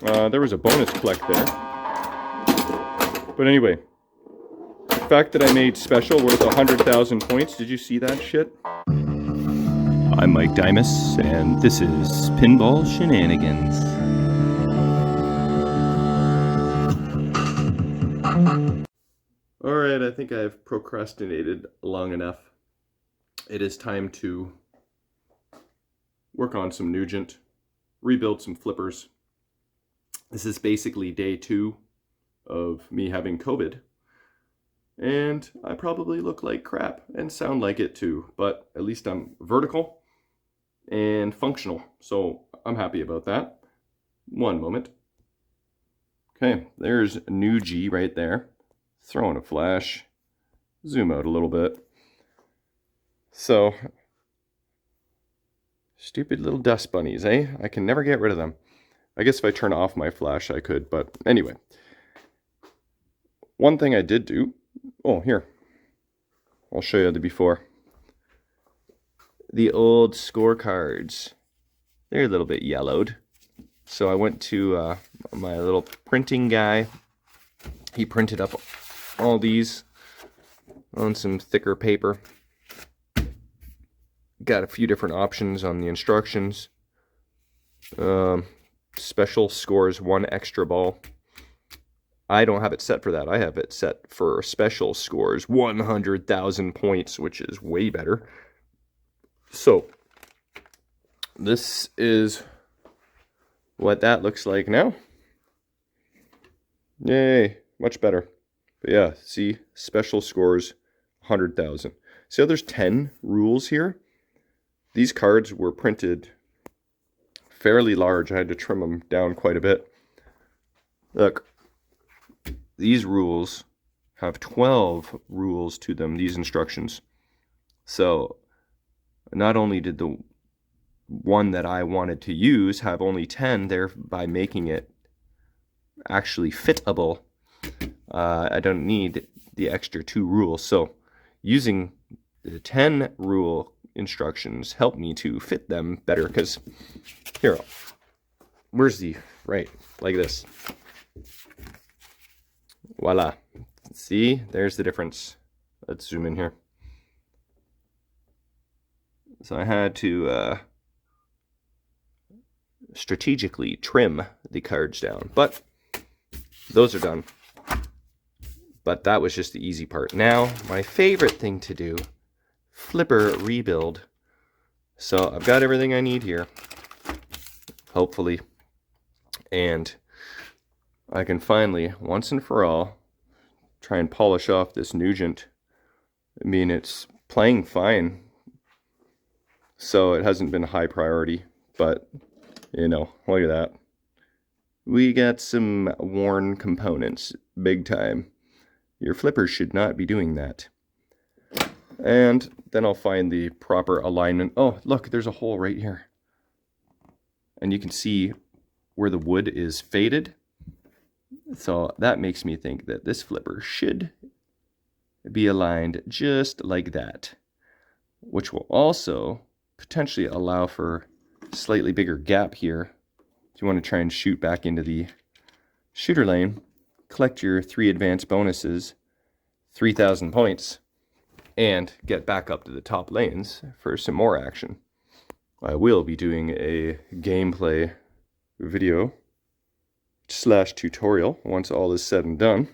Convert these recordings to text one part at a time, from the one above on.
There was a bonus collect there. But anyway, the fact that I made special worth 100,000 points, did you see that shit? I'm Mike Dimas, and this is Pinball Shenanigans. Alright, I think I've procrastinated long enough. It is time to work on some Nugent, rebuild some flippers. This is basically day 2 of me having COVID. And I probably look like crap and sound like it too, but at least I'm vertical and functional. So I'm happy about that. One moment. Okay, there's Nugent right there. Throwing a flash. Zoom out a little bit. So, stupid little dust bunnies, eh? I can never get rid of them. I guess if I turn off my flash I could, but anyway. One thing I did do, oh here, I'll show you the before. The old scorecards, they're a little bit yellowed. So I went to my little printing guy. He printed up all these on some thicker paper. Got a few different options on the instructions. Special scores 1 extra ball. I don't have it set for that. I have it set for special scores 100,000 points, which is way better. So this is what that looks like now. Yay, much better. But yeah, see, special scores 100,000. See how there's 10 rules here? These cards were printed fairly large. I had to trim them down quite a bit. Look, these rules have 12 rules to them, these instructions. So not only did the one that I wanted to use have only 10, thereby making it actually fitable. I don't need the extra 2 rules. So using the 10 rule instructions helped me to fit them better, because here, where's the, right, like this. Voila. See, there's the difference. Let's zoom in here. So I had to strategically trim the cards down, but those are done. But that was just the easy part. Now, my favorite thing to do, flipper rebuild. So I've got everything I need here, hopefully, and I can finally, once and for all, try and polish off this Nugent. I mean, it's playing fine, so it hasn't been a high priority, but, you know, look at that. We got some worn components, big time. Your flippers should not be doing that. And then I'll find the proper alignment. Oh, look, there's a hole right here. And you can see where the wood is faded. So that makes me think that this flipper should be aligned just like that, which will also potentially allow for a slightly bigger gap here. If you want to try and shoot back into the shooter lane, collect your 3 advanced bonuses, 3,000 points, and get back up to the top lanes for some more action. I will be doing a gameplay video / tutorial once all is said and done.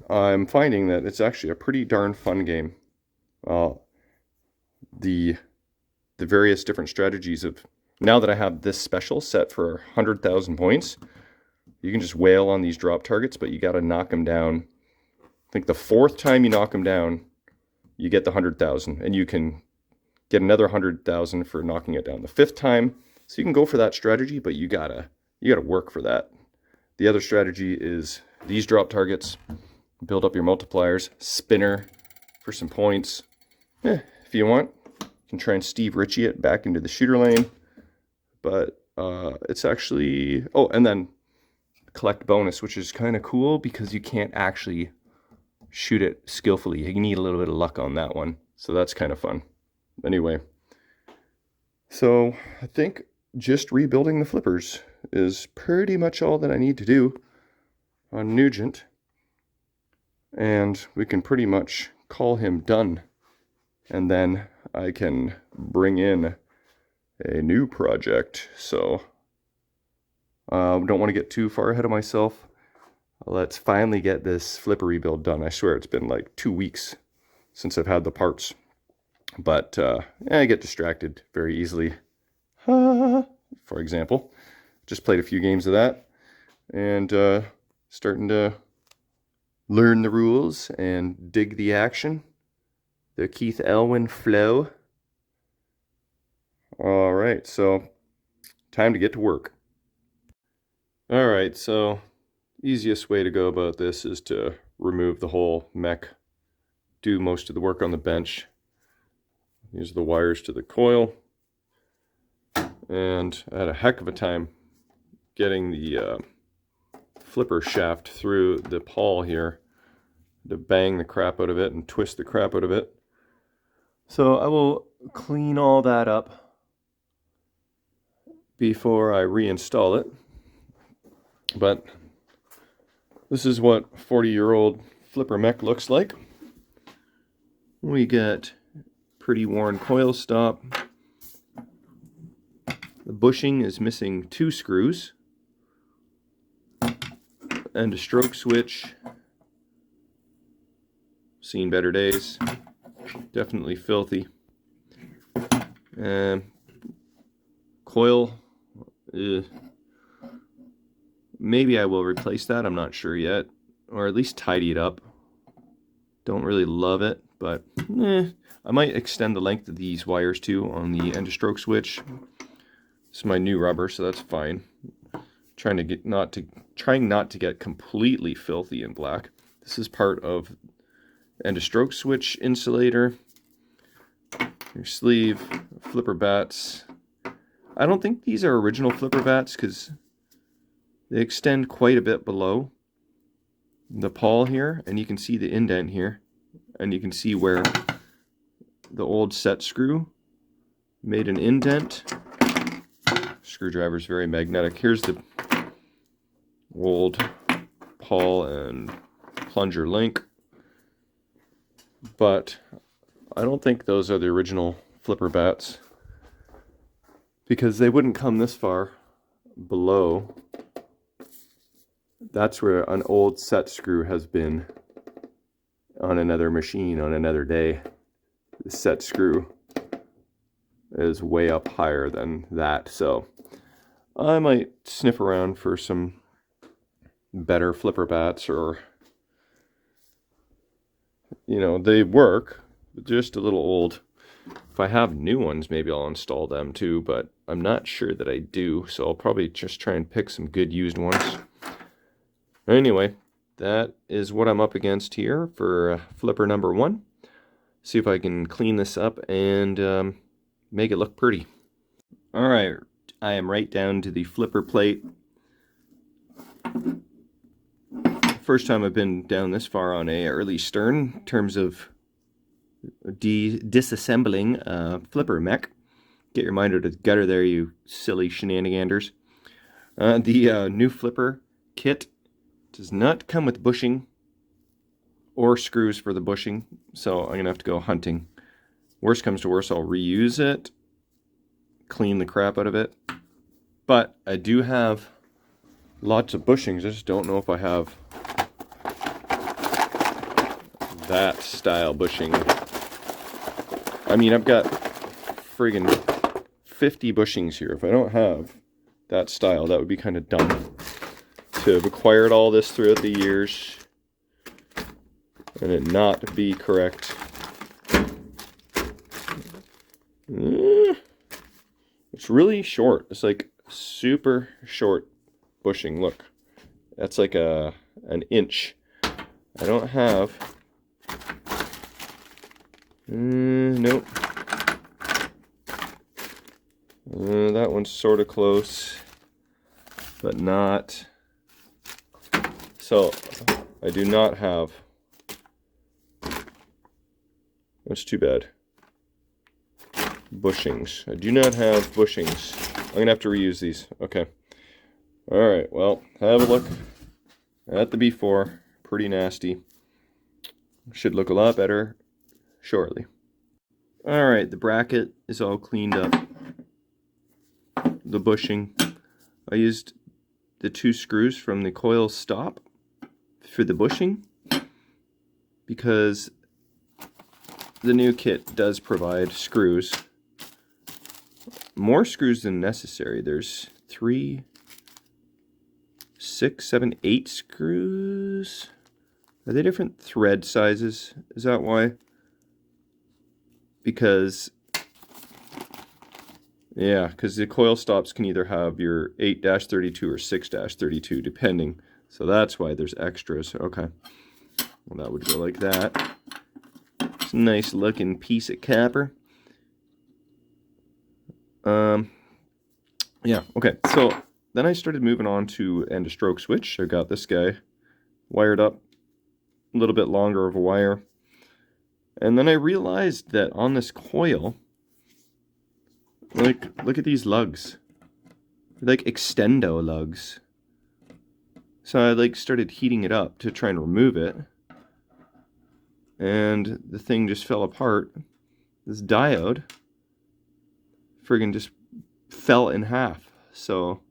I'm finding that it's actually a pretty darn fun game. The various different strategies of, now that I have this special set for 100,000 points, you can just wail on these drop targets, but you got to knock them down. I think the 4th time you knock them down, you get the 100,000, and you can get another 100,000 for knocking it down the 5th time. So you can go for that strategy, but you gotta work for that. The other strategy is these drop targets, build up your multipliers, spinner for some points. If you want, you can try and Steve Ritchie it back into the shooter lane, but it's actually, oh, and then collect bonus, which is kind of cool because you can't actually shoot it skillfully. You need a little bit of luck on that one, so that's kind of fun. Anyway, so I think just rebuilding the flippers is pretty much all that I need to do on Nugent. And we can pretty much call him done. And then I can bring in a new project. So don't want to get too far ahead of myself. Let's finally get this flipper rebuild done. I swear it's been like 2 weeks since I've had the parts. But I get distracted very easily. For example, just played a few games of that. And starting to learn the rules and dig the action. The Keith Elwin flow. Alright, so time to get to work. Alright, so easiest way to go about this is to remove the whole mech, do most of the work on the bench. Use the wires to the coil, and I had a heck of a time getting the flipper shaft through the pawl here to bang the crap out of it and twist the crap out of it. So I will clean all that up before I reinstall it. But this is what 40-year-old flipper mech looks like. We get pretty worn coil stop. The bushing is missing 2 screws. And a stroke switch. Seen better days. Definitely filthy. Coil. Maybe I will replace that, I'm not sure yet. Or at least tidy it up. Don't really love it, but I might extend the length of these wires too on the end of stroke switch. This is my new rubber, so that's fine. Trying not to get completely filthy and black. This is part of end of stroke switch insulator. Your sleeve, flipper bats. I don't think these are original flipper bats because they extend quite a bit below the pawl here, and you can see the indent here, and you can see where the old set screw made an indent. Screwdriver is very magnetic. Here's the old pawl and plunger link, but I don't think those are the original flipper bats because they wouldn't come this far below. That's where an old set screw has been on another machine on another day. The set screw is way up higher than that, so I might sniff around for some better flipper bats, or you know, they work, but just a little old. If I have new ones, maybe I'll install them too, but I'm not sure that I do, so I'll probably just try and pick some good used ones. Anyway, that is what I'm up against here for flipper number 1. See if I can clean this up and make it look pretty. Alright, I am right down to the flipper plate. First time I've been down this far on a early stern in terms of disassembling a flipper mech. Get your mind out of the gutter there, you silly shenaniganders. The new flipper kit does not come with bushing or screws for the bushing, so I'm going to have to go hunting. Worst comes to worst, I'll reuse it, clean the crap out of it. But I do have lots of bushings, I just don't know if I have that style bushing. I mean, I've got friggin' 50 bushings here. If I don't have that style, that would be kind of dumb to have acquired all this throughout the years and it not be correct. It's really short. It's like super short bushing. Look, that's like an inch. I don't have. Nope. That one's sort of close, but not. So I do not have. That's too bad. Bushings. I do not have bushings. I'm gonna have to reuse these. Okay. Alright, well, have a look at the before. Pretty nasty. Should look a lot better shortly. Alright, the bracket is all cleaned up. The bushing. I used the 2 screws from the Coil stop for the bushing because the new kit does provide screws. More screws than necessary. There's 3, 6, 7, 8 screws. Are they different thread sizes? Is that why? Because, yeah, because the coil stops can either have your 8-32 or 6-32, depending. So that's why there's extras. Okay. Well, that would go like that. It's a nice looking piece of copper. Yeah, okay. So then I started moving on to end of stroke switch. I got this guy wired up, a little bit longer of a wire. And then I realized that on this coil, like, look at these lugs. They're like extendo lugs. So I like started heating it up to try and remove it. And the thing just fell apart. This diode friggin' just fell in half. So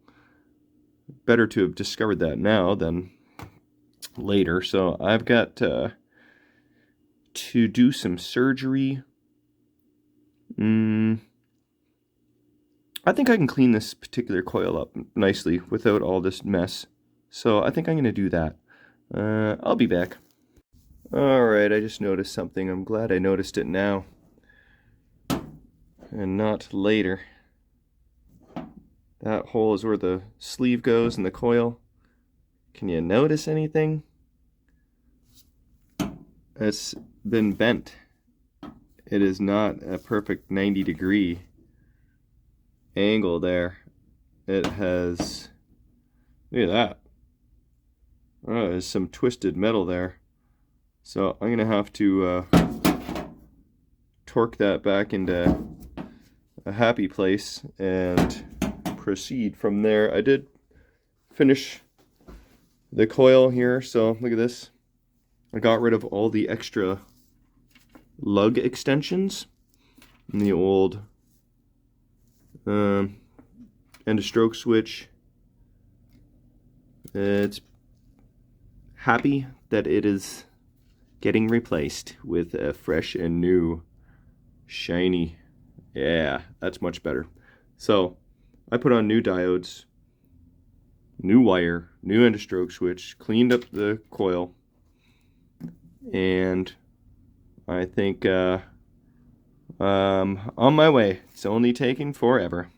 better to have discovered that now than later. So I've got to do some surgery. I think I can clean this particular coil up nicely without all this mess. So I think I'm going to do that. I'll be back. Alright, I just noticed something. I'm glad I noticed it now and not later. That hole is where the sleeve goes in the coil. Can you notice anything? It's been bent. It is not a perfect 90-degree angle there. It has, look at that. Oh, there's some twisted metal there. So I'm gonna have to torque that back into a happy place and proceed from there. I did finish the coil here, so look at this. I got rid of all the extra lug extensions in the old end of stroke switch. It's happy that it is getting replaced with a fresh and new shiny. Yeah, that's much better. So I put on new diodes, new wire, new end of stroke switch, cleaned up the coil, and I think on my way. It's only taking forever.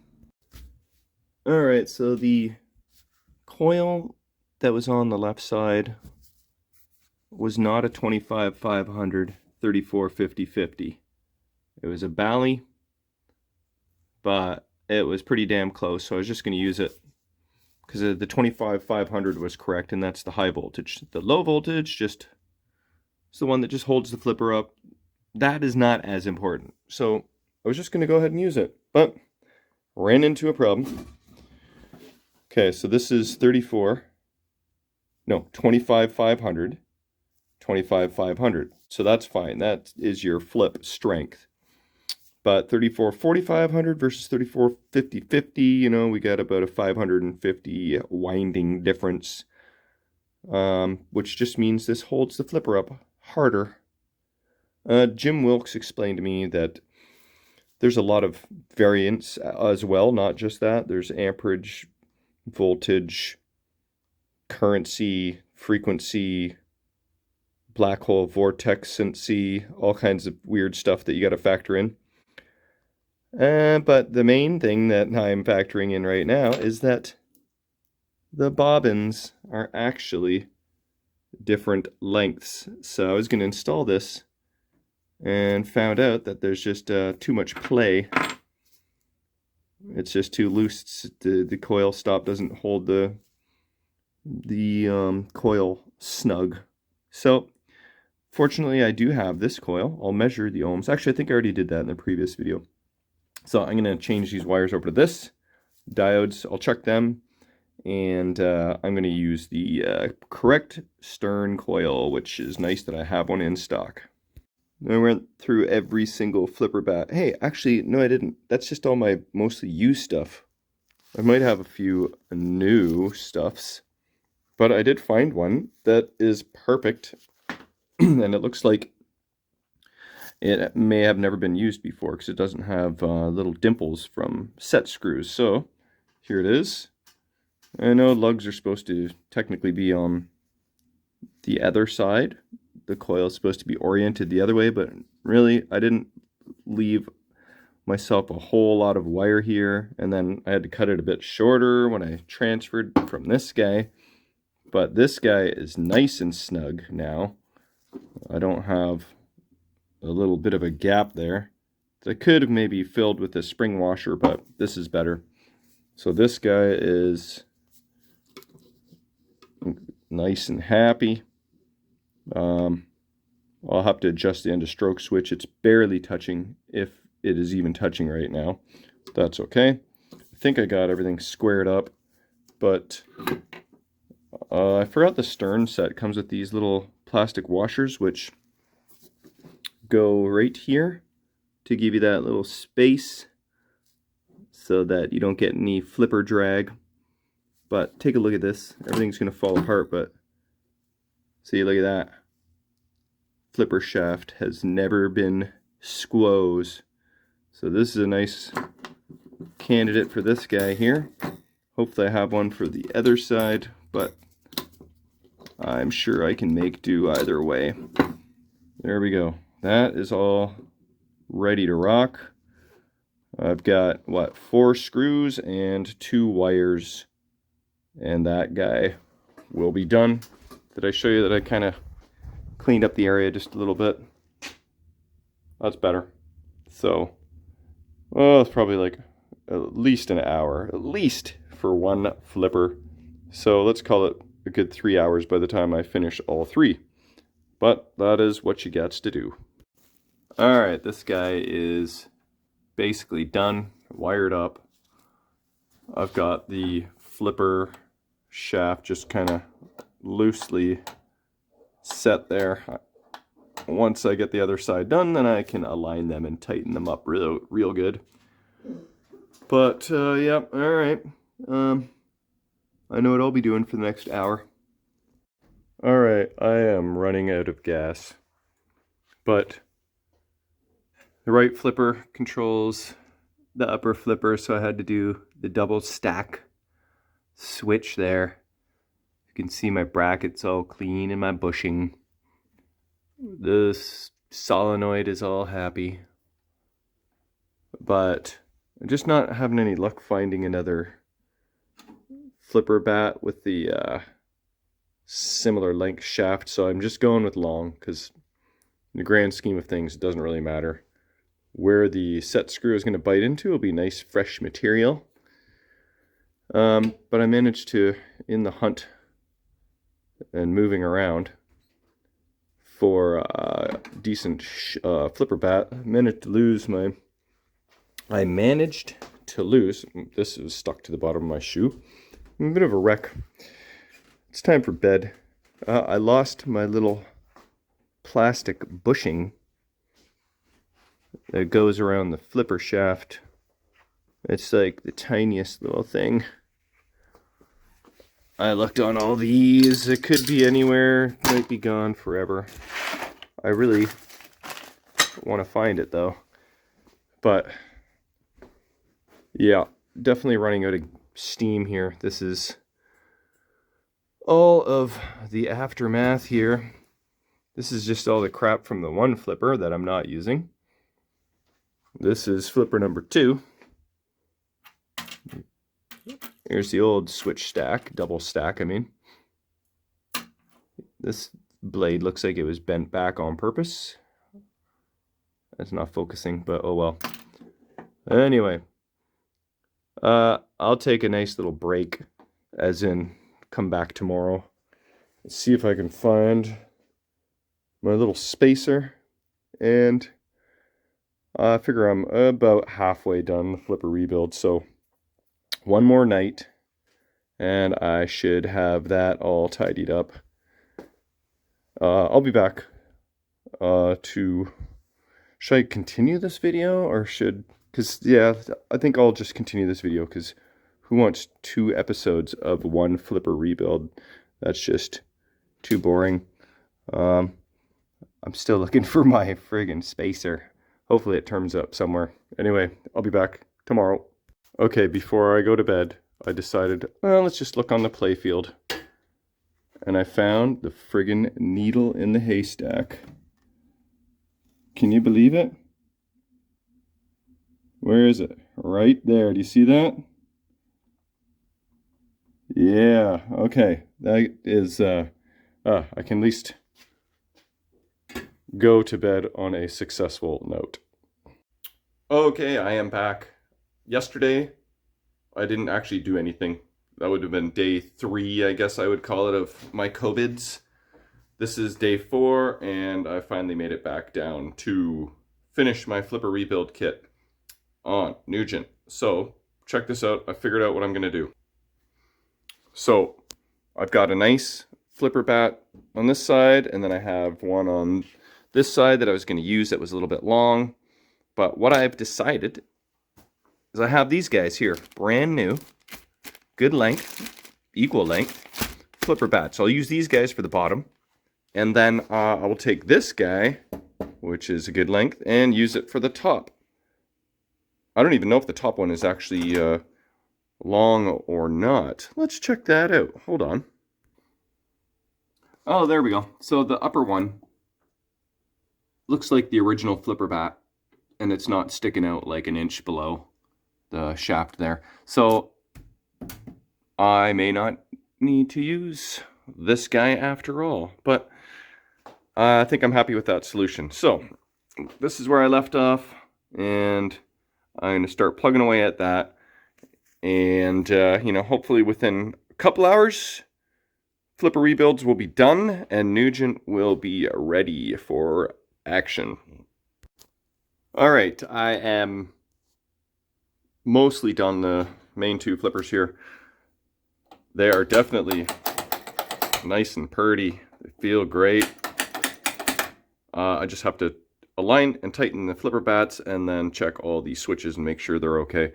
Alright, so the coil that was on the left side was not a 25-500 34-50-50. It was a Bally, but it was pretty damn close, so I was just going to use it because the 25-500 was correct, and that's the high voltage. The low voltage just is the one that just holds the flipper up. That is not as important, so I was just going to go ahead and use it, but ran into a problem. Okay, so this is 25-500, 25-500. So that's fine. That is your flip strength. But 34-4500 versus 34-50-50, you know, we got about a 550 winding difference, which just means this holds the flipper up harder. Jim Wilkes explained to me that there's a lot of variance as well, not just that. There's amperage, voltage, currency, frequency, black hole vortexancy, all kinds of weird stuff that you got to factor in. But the main thing that I'm factoring in right now is that the bobbins are actually different lengths. So I was going to install this and found out that there's just too much play. It's just too loose. The coil stop doesn't hold the coil snug. So fortunately I do have this coil. I'll measure the ohms. Actually, I think I already did that in the previous video. So I'm going to change these wires over to this. Diodes, I'll check them. And I'm going to use the correct stern coil, which is nice that I have one in stock. I went through every single flipper bat. Hey, actually, no, I didn't. That's just all my mostly used stuff. I might have a few new stuffs, but I did find one that is perfect, and it looks like it may have never been used before because it doesn't have little dimples from set screws. So here it is. I know lugs are supposed to technically be on the other side. The coil is supposed to be oriented the other way, but really I didn't leave myself a whole lot of wire here, and then I had to cut it a bit shorter when I transferred from this guy. But this guy is nice and snug now. I don't have a little bit of a gap there. I could have maybe filled with a spring washer, but this is better. So this guy is nice and happy. I'll have to adjust the end of stroke switch. It's barely touching, if it is even touching right now. That's okay. I think I got everything squared up, but I forgot the stern set comes with these little plastic washers, which go right here to give you that little space so that you don't get any flipper drag. But take a look at this. Everything's going to fall apart, but see, look at that. Flipper shaft has never been squoze. So this is a nice candidate for this guy here. Hopefully I have one for the other side, but I'm sure I can make do either way. There we go. That is all ready to rock. I've got, what, 4 screws and 2 wires, and that guy will be done. Did I show you that I kind of cleaned up the area just a little bit? That's better. So, well, it's probably like at least an hour, at least for one flipper. So let's call it a good 3 hours by the time I finish all 3. But that is what you get to do. Alright, this guy is basically done, wired up. I've got the flipper shaft just kind of loosely set there. Once I get the other side done, then I can align them and tighten them up real good. But yeah, alright. I know what I'll be doing for the next hour. Alright, I am running out of gas. But the right flipper controls the upper flipper, so I had to do the double stack switch there. You can see my brackets all clean and my bushing. The solenoid is all happy. But I'm just not having any luck finding another flipper bat with the similar length shaft, so I'm just going with long, because in the grand scheme of things it doesn't really matter. Where the set screw is going to bite into will be nice fresh material. But I managed to, in the hunt and moving around for a decent flipper bat, I managed to lose, this is stuck to the bottom of my shoe. I'm a bit of a wreck. It's time for bed. I lost my little plastic bushing that goes around the flipper shaft. It's like the tiniest little thing. I looked on all these. It could be anywhere. It might be gone forever. I really want to find it though. But yeah, definitely running out of steam here. This is all of the aftermath here. This is just all the crap from the one flipper that I'm not using. This is flipper number 2. Here's the old switch stack, double stack, I mean. This blade looks like it was bent back on purpose. That's not focusing, but oh well. Anyway, I'll take a nice little break, as in come back tomorrow. Let's see if I can find my little spacer, and I figure I'm about halfway done the flipper rebuild, so one more night, and I should have that all tidied up. I'll be back to... Should I continue this video, or because, yeah, I think I'll just continue this video, because who wants 2 episodes of one flipper rebuild? That's just too boring. I'm still looking for my friggin' spacer. Hopefully it turns up somewhere. Anyway, I'll be back tomorrow. Okay, before I go to bed, I decided, well, let's just look on the playfield. And I found the friggin' needle in the haystack. Can you believe it? Where is it? Right there. Do you see that? Yeah, okay. That is, I can at least go to bed on a successful note. Okay, I am back. Yesterday, I didn't actually do anything. That would have been day 3, I guess I would call it, of my COVIDs. This is day 4, and I finally made it back down to finish my flipper rebuild kit on Nugent. So, check this out. I figured out what I'm going to do. So, I've got a nice flipper bat on this side, and then I have one on this side that I was going to use that was a little bit long. But what I've decided is I have these guys here, brand new, good length, equal length, flipper bats. So I'll use these guys for the bottom. And then I will take this guy, which is a good length, and use it for the top. I don't even know if the top one is actually long or not. Let's check that out. Hold on. Oh, there we go. So the upper one looks like the original flipper bat, and it's not sticking out like an inch below the shaft there. So I may not need to use this guy after all, but I think I'm happy with that solution. So this is where I left off, and I'm going to start plugging away at that. And, you know, hopefully within a couple hours, flipper rebuilds will be done, and Nugent will be ready for action. All right, I am mostly done the main 2 flippers here. They are definitely nice and purty. They feel great. I just have to align and tighten the flipper bats, and then check all the switches and make sure they're okay.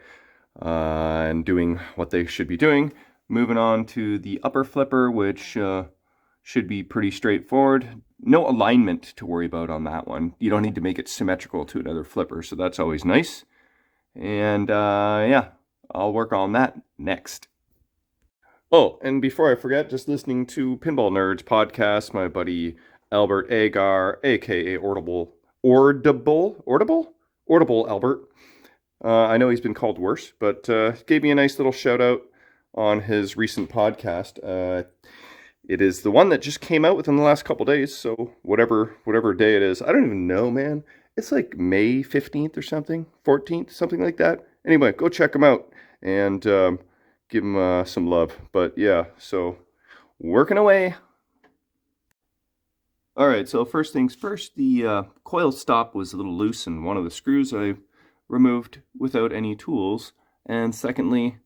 And doing what they should be doing. Moving on to the upper flipper, which should be pretty straightforward. No alignment to worry about on that one. You don't need to make it symmetrical to another flipper, so that's always nice. And yeah, I'll work on that next. Oh, and before I forget, just listening to Pinball Nerds podcast, my buddy Albert Agar, aka Audible Albert. I know he's been called worse, but gave me a nice little shout out on his recent podcast. It is the one that just came out within the last couple days, so whatever day it is. I don't even know, man. It's like May 15th or something, 14th, something like that. Anyway, go check him out and give him some love. But yeah, so working away. All right, so first things first, the coil stop was a little loose, and one of the screws I removed without any tools. And secondly,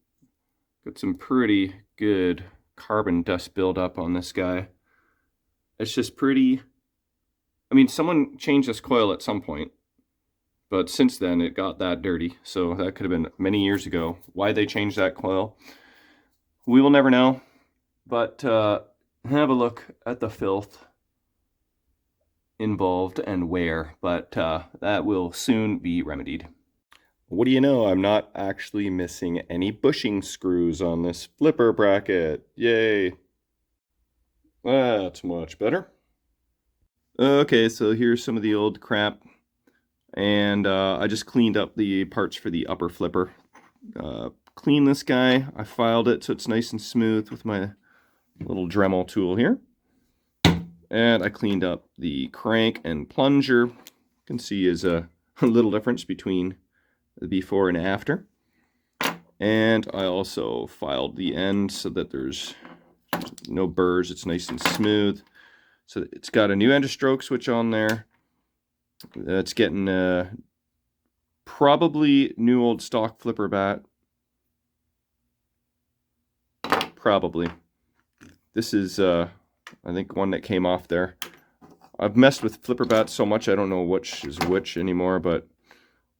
got some pretty good carbon dust buildup on this guy. It's just pretty... I mean, someone changed this coil at some point, but since then it got that dirty, so that could have been many years ago. Why they changed that coil, we will never know. But have a look at the filth involved and where, but that will soon be remedied. What do you know, I'm not actually missing any bushing screws on this flipper bracket. Yay! That's much better. Okay, so here's some of the old crap, and I just cleaned up the parts for the upper flipper. Clean this guy. I filed it so it's nice and smooth with my little Dremel tool here. And I cleaned up the crank and plunger. You can see is a little difference between the before and after. And I also filed the end so that there's no burrs. It's nice and smooth. So it's got a new end of stroke switch on there. It's getting probably new old stock flipper bat. probably. This is, I think, one that came off there. I've messed with flipper bats so much I don't know which is which anymore, but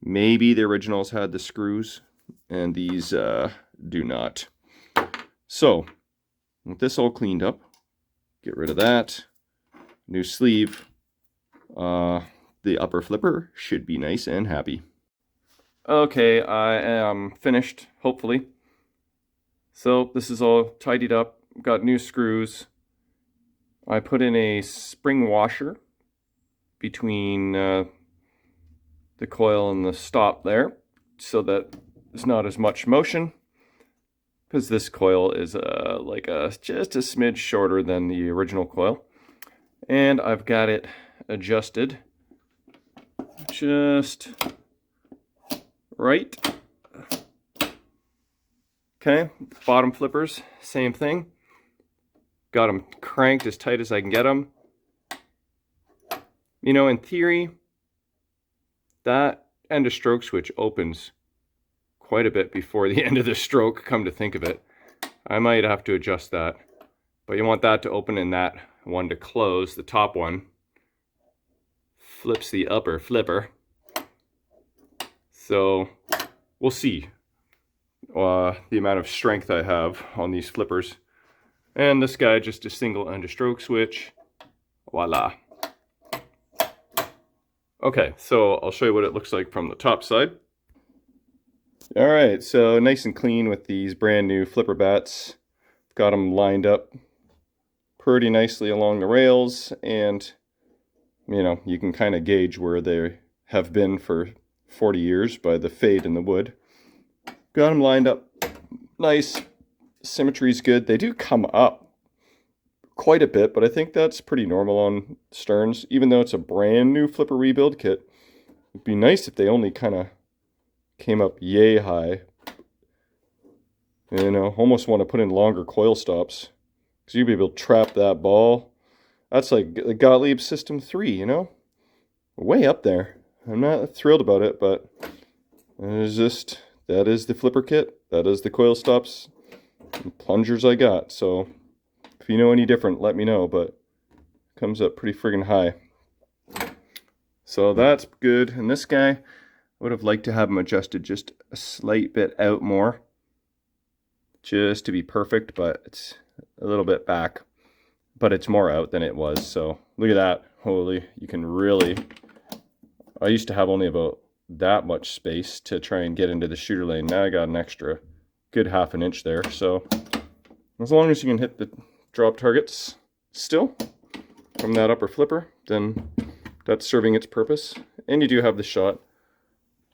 maybe the originals had the screws, and these do not. So, with this all cleaned up, get rid of that. New sleeve. The upper flipper should be nice and happy. Okay, I am finished, hopefully. So this is all tidied up, got new screws. I put in a spring washer between the coil and the stop there, so that there's not as much motion, because this coil is just a smidge shorter than the original coil. And I've got it adjusted just right. Okay, bottom flippers, same thing. Got them cranked as tight as I can get them. You know, in theory, that end of stroke switch opens quite a bit before the end of the stroke, come to think of it. I might have to adjust that. But you want that to open and that one to close. The top one flips the upper flipper. So we'll see the amount of strength I have on these flippers. And this guy, just a single end of stroke switch. Voila. Okay, so I'll show you what it looks like from the top side. All right, so nice and clean with these brand new flipper bats. Got them lined up pretty nicely along the rails, and you know, you can kind of gauge where they have been for 40 years by the fade in the wood. Got them lined up nice. Symmetry's good. They do come up quite a bit, but I think that's pretty normal on sterns, even though it's a brand new flipper rebuild kit. It'd be nice if they only kind of came up yay high. You know, almost want to put in longer coil stops, because you'd be able to trap that ball. That's like the Gottlieb System 3, you know? Way up there. I'm not thrilled about it, but that is the flipper kit. That is the coil stops and plungers I got. So if you know any different, let me know, but it comes up pretty friggin' high. So that's good. And this guy, I would have liked to have him adjusted just a slight bit out more, just to be perfect, but it's a little bit back. But it's more out than it was, so look at that. Holy, you can really... I used to have only about that much space to try and get into the shooter lane. Now I got an extra good ½ inch there, so as long as you can hit the drop targets still from that upper flipper, then that's serving its purpose. And you do have the shot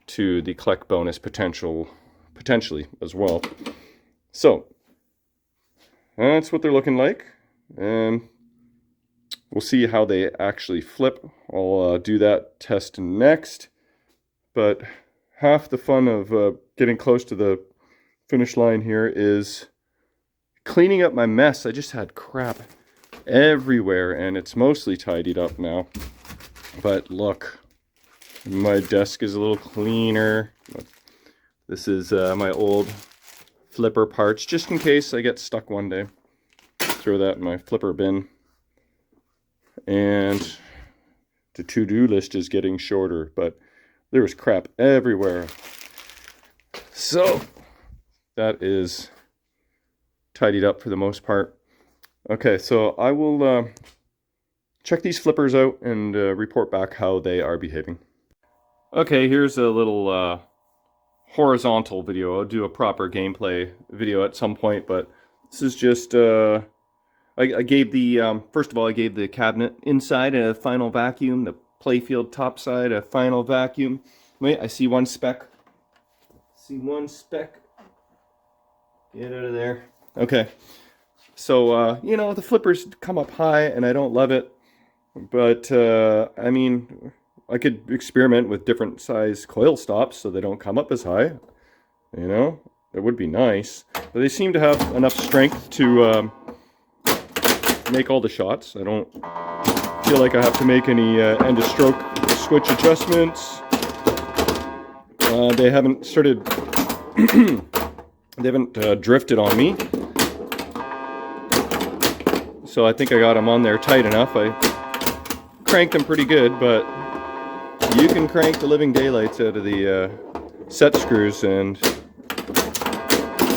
to the collect bonus potentially as well. So that's what they're looking like. And we'll see how they actually flip. I'll do that test next. But half the fun of getting close to the finish line here is cleaning up my mess. I just had crap everywhere, and it's mostly tidied up now. But look, my desk is a little cleaner. This is my old flipper parts, just in case I get stuck one day. Throw that in my flipper bin. And the to-do list is getting shorter, but there was crap everywhere. So that is tidied up for the most part. Okay, so I will check these flippers out and report back how they are behaving. Okay, here's a little horizontal video. I'll do a proper gameplay video at some point, but this is just... I gave the, first of all, I gave the cabinet inside a final vacuum, the playfield top side a final vacuum. Wait, I see one speck. Get out of there. Okay. So, you know, the flippers come up high and I don't love it. But, I mean, I could experiment with different size coil stops so they don't come up as high. You know, it would be nice. But they seem to have enough strength to... make all the shots. I don't feel like I have to make any end of stroke switch adjustments. They haven't started they haven't drifted on me, so I think I got them on there tight enough. I cranked them pretty good, but you can crank the living daylights out of the set screws, and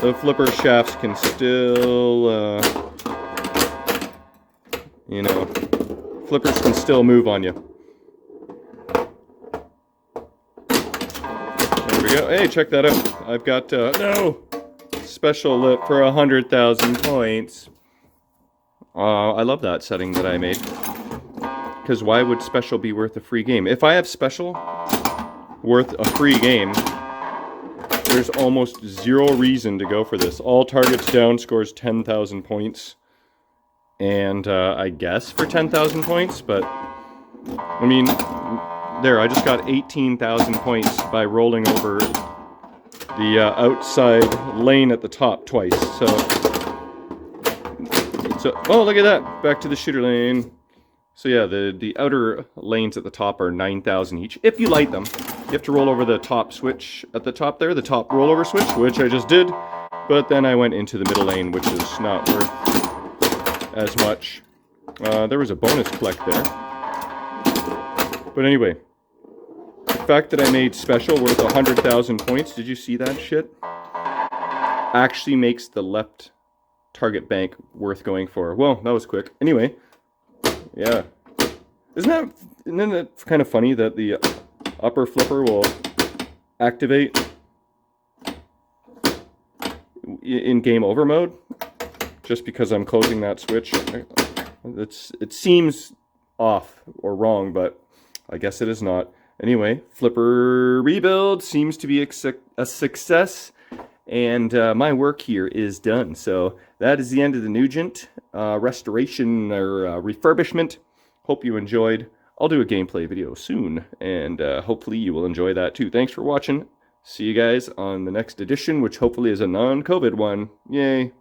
the flipper shafts can still, you know, flippers can still move on you. There we go. Hey, check that out. I've got, no! Special lip for 100,000 points. I love that setting that I made. Because why would special be worth a free game? If I have special worth a free game, there's almost zero reason to go for this. All targets down scores 10,000 points. And I guess for 10,000 points, but I mean, there, I just got 18,000 points by rolling over the outside lane at the top twice. So, oh, look at that, back to the shooter lane. So yeah, the outer lanes at the top are 9,000 each, if you light them. You have to roll over the top switch at the top there, the top rollover switch, which I just did. But then I went into the middle lane, which is not worth as much. There was a bonus collect there. But anyway, the fact that I made special worth 100,000 points, did you see that shit? Actually makes the left target bank worth going for. Well, that was quick. Anyway, yeah. Isn't it kind of funny that the upper flipper will activate in game over mode? Just because I'm closing that switch. It seems off or wrong, but I guess it is not. Anyway, flipper rebuild seems to be a success, and my work here is done. So that is the end of the Nugent restoration or refurbishment. Hope you enjoyed. I'll do a gameplay video soon, and hopefully you will enjoy that too. Thanks for watching. See you guys on the next edition, which hopefully is a non-COVID one. Yay.